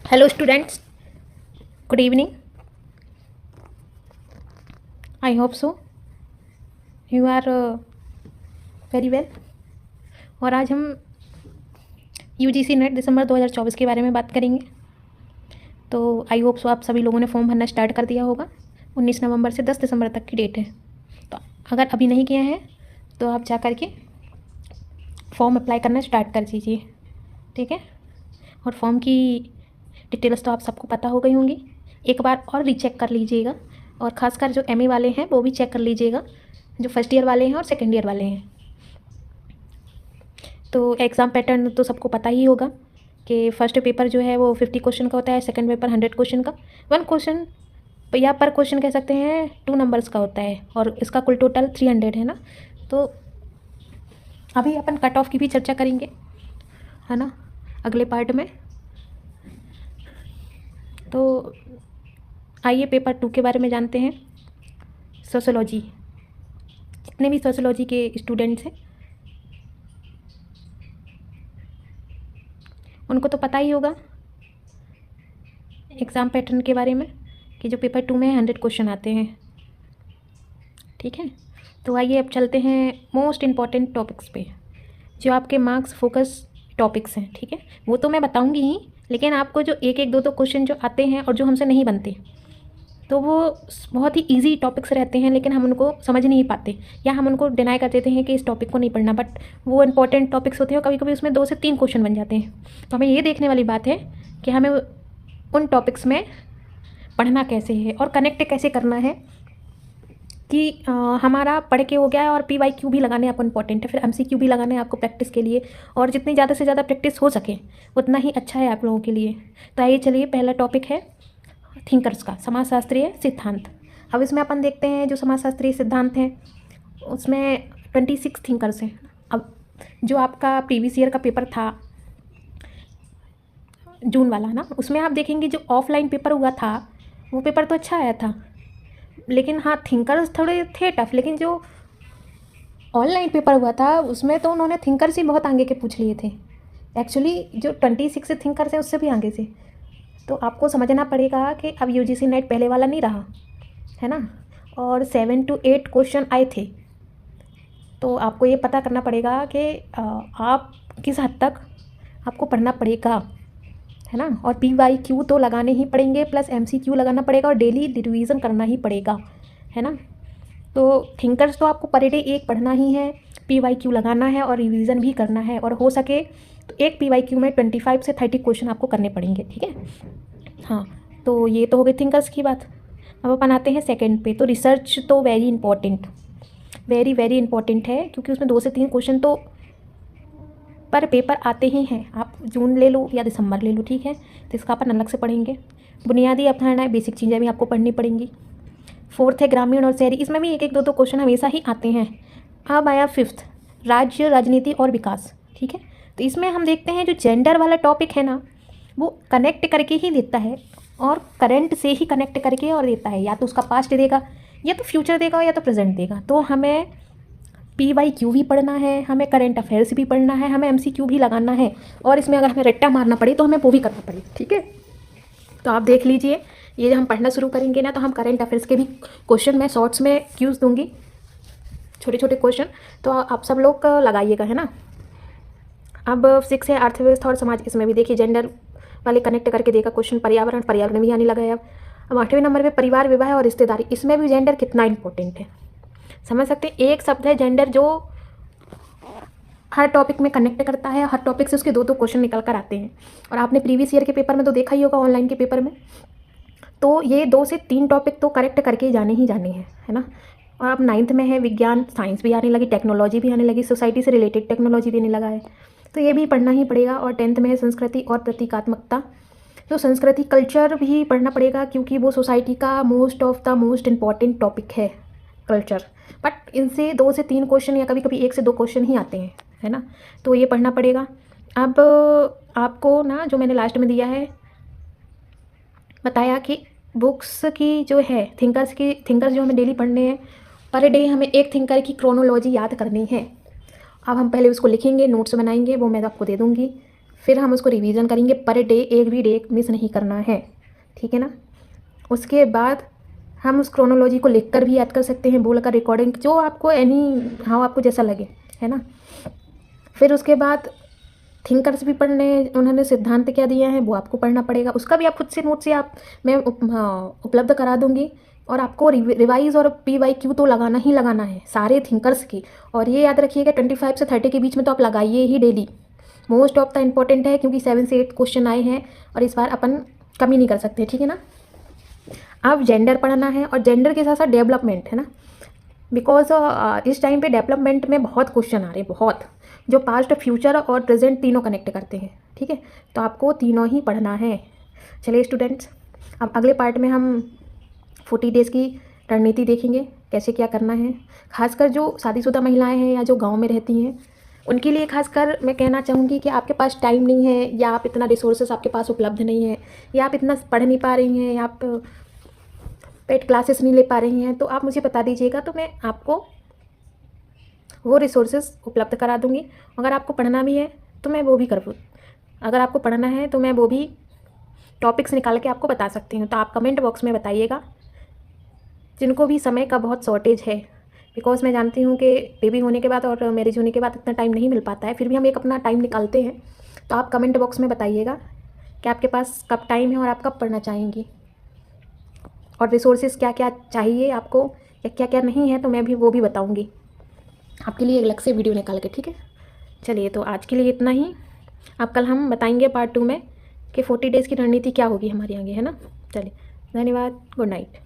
Hello students, good evening. I hope so. You are very well. और आज हम UGC net दिसंबर 2024 के बारे में बात करेंगे। तो आई होप सो आप सभी लोगों ने फॉर्म भरना स्टार्ट कर दिया होगा। 19 नवंबर से 10 दिसंबर तक की डेट है। तो अगर अभी नहीं किया है तो आप जा कर के फॉर्म अप्लाई करना स्टार्ट कर दीजिए, ठीक है। और फॉर्म की डिटेल्स तो आप सबको पता हो गई होंगी। एक बार और रीचेक कर लीजिएगा, और ख़ासकर जो MA वाले हैं वो भी चेक कर लीजिएगा, जो फर्स्ट ईयर वाले हैं और सेकेंड ईयर वाले हैं। तो एग्ज़ाम पैटर्न तो सबको पता ही होगा कि फ़र्स्ट पेपर जो है वो 50 क्वेश्चन का होता है, सेकंड पेपर 100 क्वेश्चन का, 1 क्वेश्चन या पर क्वेश्चन कह सकते हैं 2 नंबर्स का होता है, और इसका कुल टोटल 300 है ना। तो अभी अपन कट ऑफ की भी चर्चा करेंगे, है ना, अगले पार्ट में। तो आइए पेपर 2 के बारे में जानते हैं। सोशियोलॉजी, जितने भी सोशियोलॉजी के स्टूडेंट्स हैं उनको तो पता ही होगा एग्ज़ाम पैटर्न के बारे में कि जो पेपर 2 में 100 क्वेश्चन आते हैं, ठीक है। तो आइए अब चलते हैं मोस्ट इम्पॉर्टेंट टॉपिक्स पे, जो आपके मार्क्स फोकस टॉपिक्स हैं, ठीक है। वो तो मैं बताऊंगी ही, लेकिन आपको जो एक एक दो दो क्वेश्चन जो आते हैं और जो हमसे नहीं बनते, तो वो बहुत ही इजी टॉपिक्स रहते हैं, लेकिन हम उनको समझ नहीं पाते या हम उनको डिनाई कर देते हैं कि इस टॉपिक को नहीं पढ़ना। बट वो इंपॉर्टेंट टॉपिक्स होते हैं और कभी कभी उसमें 2 से 3 क्वेश्चन बन जाते हैं। तो हमें ये देखने वाली बात है कि हमें उन टॉपिक्स में पढ़ना कैसे है और कनेक्ट कैसे करना है कि हमारा पढ़ के हो गया है, और PYQ भी लगाने आपको इंपॉर्टेंट है, फिर MCQ भी लगाने हैं आपको प्रैक्टिस के लिए, और जितनी ज़्यादा से ज़्यादा प्रैक्टिस हो सके उतना ही अच्छा है आप लोगों के लिए। तो आइए चलिए, पहला टॉपिक है थिंकर्स का, समाजशास्त्रीय सिद्धांत। अब इसमें अपन देखते हैं जो समाजशास्त्रीय सिद्धांत हैं उसमें 26 थिंकर्स हैं। अब जो आपका प्रीवियस ईयर का पेपर था जून वाला ना, उसमें आप देखेंगे जो ऑफलाइन पेपर हुआ था वो पेपर तो अच्छा आया था, लेकिन हाँ थिंकर्स थोड़े थे टफ। लेकिन जो ऑनलाइन पेपर हुआ था उसमें तो उन्होंने थिंकर्स ही बहुत आगे के पूछ लिए थे। एक्चुअली जो 26 थिंकर्स हैं उससे भी आगे से। तो आपको समझना पड़ेगा कि अब UGC नेट पहले वाला नहीं रहा है ना, और 7 to 8 क्वेश्चन आए थे। तो आपको ये पता करना पड़ेगा कि आप किस हद तक आपको पढ़ना पड़ेगा, है ना। और PYQ तो लगाने ही पड़ेंगे, प्लस MCQ लगाना पड़ेगा, और डेली रिवीजन करना ही पड़ेगा, है ना। तो थिंकर्स तो आपको पर डे एक पढ़ना ही है, PYQ लगाना है और रिवीजन भी करना है, और हो सके तो एक PYQ में 25 से 30 क्वेश्चन आपको करने पड़ेंगे, ठीक है। हाँ, तो ये तो हो गई थिंकर्स की बात। अब अपन आते हैं सेकंड पे। तो रिसर्च तो very important, very very important है, क्योंकि उसमें 2 से 3 क्वेश्चन तो पर पेपर आते ही हैं। आप जून ले लो या दिसंबर ले लो, ठीक है, तो इसका अपन अलग से पढ़ेंगे। बुनियादी अवधारणाएं, बेसिक चीज़ें भी आपको पढ़नी पड़ेंगी। 4th है ग्रामीण और शहरी, इसमें भी एक एक दो दो क्वेश्चन हमेशा ही आते हैं। अब आया 5th, राज्य, राजनीति और विकास, ठीक है। तो इसमें हम देखते हैं जो जेंडर वाला टॉपिक है ना, वो कनेक्ट करके ही देता है, और करंट से ही कनेक्ट करके और देता है, या तो उसका पास्ट देगा, या तो फ्यूचर देगा, या तो प्रेजेंट देगा। तो हमें PYQ भी पढ़ना है, हमें करंट अफेयर्स भी पढ़ना है, हमें MCQ भी लगाना है, और इसमें अगर हमें रट्टा मारना पड़े तो हमें वो भी करना पड़े, ठीक है। तो आप देख लीजिए, ये जब हम पढ़ना शुरू करेंगे ना, तो हम करंट अफेयर्स के भी क्वेश्चन मैं शॉर्ट्स में क्यूज़ दूंगी, छोटे छोटे क्वेश्चन, तो आप सब लोग लगाइएगा, है ना। अब 6 है अर्थव्यवस्था और समाज, इसमें भी देखिए जेंडर वाले कनेक्ट करके देगा क्वेश्चन। पर्यावरण, पर्यावरण भी आने लगा है। अब 8वें नंबर पे परिवार, विवाह और रिश्तेदारी, इसमें भी जेंडर कितना इंपॉर्टेंट है समझ सकते हैं। एक शब्द है जेंडर जो हर टॉपिक में कनेक्ट करता है, हर टॉपिक से उसके 2-2 क्वेश्चन निकल कर आते हैं। और आपने प्रीवियस ईयर के पेपर में तो देखा ही होगा, ऑनलाइन के पेपर में, तो ये 2 से 3 टॉपिक तो करेक्ट करके जाने ही जाने हैं, है ना। और अब 9th में है विज्ञान, साइंस भी आने लगी, टेक्नोलॉजी भी आने लगी, सोसाइटी से रिलेटेड टेक्नोलॉजी भी आने लगा है, तो ये भी पढ़ना ही पड़ेगा। और 10th में है संस्कृति और प्रतीकात्मकता, तो संस्कृति कल्चर भी पढ़ना पड़ेगा, क्योंकि वो सोसाइटी का मोस्ट इम्पॉर्टेंट टॉपिक है कल्चर। बट इनसे 2 से 3 क्वेश्चन या कभी कभी 1 से 2 क्वेश्चन ही आते हैं, है ना, तो ये पढ़ना पड़ेगा। अब आपको ना जो मैंने लास्ट में दिया है बताया कि बुक्स की जो है थिंकर्स जो हमें डेली पढ़ने हैं, पर डे हमें एक थिंकर की क्रोनोलॉजी याद करनी है। अब हम पहले उसको लिखेंगे, नोट्स बनाएंगे, वो मैं आपको दे दूँगी, फिर हम उसको रिवीजन करेंगे पर डे, एक भी डे मिस नहीं करना है, ठीक है ना। उसके बाद हम उस क्रोनोलॉजी को लिख कर भी याद कर सकते हैं, बोल कर, रिकॉर्डिंग, जो आपको हाँ आपको जैसा लगे, है ना। फिर उसके बाद थिंकर्स भी पढ़ने, उन्होंने सिद्धांत क्या दिया है वो आपको पढ़ना पड़ेगा, उसका भी आप खुद से नोट से मैं उपलब्ध करा दूंगी। और आपको रिवाइज और PYQ तो लगाना ही लगाना है सारे थिंकर्स की। और ये याद रखिएगा 25 से 30 के बीच में तो आप लगाइए ही daily, most of the important है, क्योंकि 7 से 8 क्वेश्चन आए हैं और इस बार अपन कमी नहीं कर सकते, ठीक है ना। अब जेंडर पढ़ना है, और जेंडर के साथ साथ डेवलपमेंट, है ना, बिकॉज इस टाइम पे डेवलपमेंट में बहुत क्वेश्चन आ रहे हैं, बहुत, जो पास्ट, फ्यूचर और प्रेजेंट तीनों कनेक्ट करते हैं, ठीक है। तो आपको तीनों ही पढ़ना है। चलिए स्टूडेंट्स, अब अगले पार्ट में हम 40 डेज़ की रणनीति देखेंगे, कैसे क्या करना है। खासकर जो शादीशुदा महिलाएं हैं या जो गांव में रहती हैं, उनके लिए खासकर मैं कहना चाहूँगी कि आपके पास टाइम नहीं है, या आप इतना रिसोर्सेस आपके पास उपलब्ध नहीं है, या आप इतना पढ़ नहीं पा रही हैं, या आप पेड क्लासेस नहीं ले पा रही हैं, तो आप मुझे बता दीजिएगा, तो मैं आपको वो रिसोर्सेज उपलब्ध करा दूँगी। अगर आपको पढ़ना भी है तो मैं वो भी अगर आपको पढ़ना है तो मैं वो भी टॉपिक्स निकाल के आपको बता सकती हूँ। तो आप कमेंट बॉक्स में बताइएगा, जिनको भी समय का बहुत शॉर्टेज है, बिकॉज मैं जानती हूँ कि बेबी होने के बाद और मैरिज होने के बाद इतना टाइम नहीं मिल पाता है, फिर भी हम एक अपना टाइम निकालते हैं। तो आप कमेंट बॉक्स में बताइएगा कि आपके पास कब टाइम है और आप कब पढ़ना चाहेंगी, और रिसोर्सेज क्या क्या चाहिए आपको या क्या क्या नहीं है, तो मैं भी वो भी बताऊँगी आपके लिए अलग से वीडियो निकाल के, ठीक है। चलिए, तो आज के लिए इतना ही। अब कल हम बताएंगे पार्ट 2 में कि 40 डेज़ की रणनीति क्या होगी हमारी आगे, है ना। चलिए, धन्यवाद, गुड नाइट।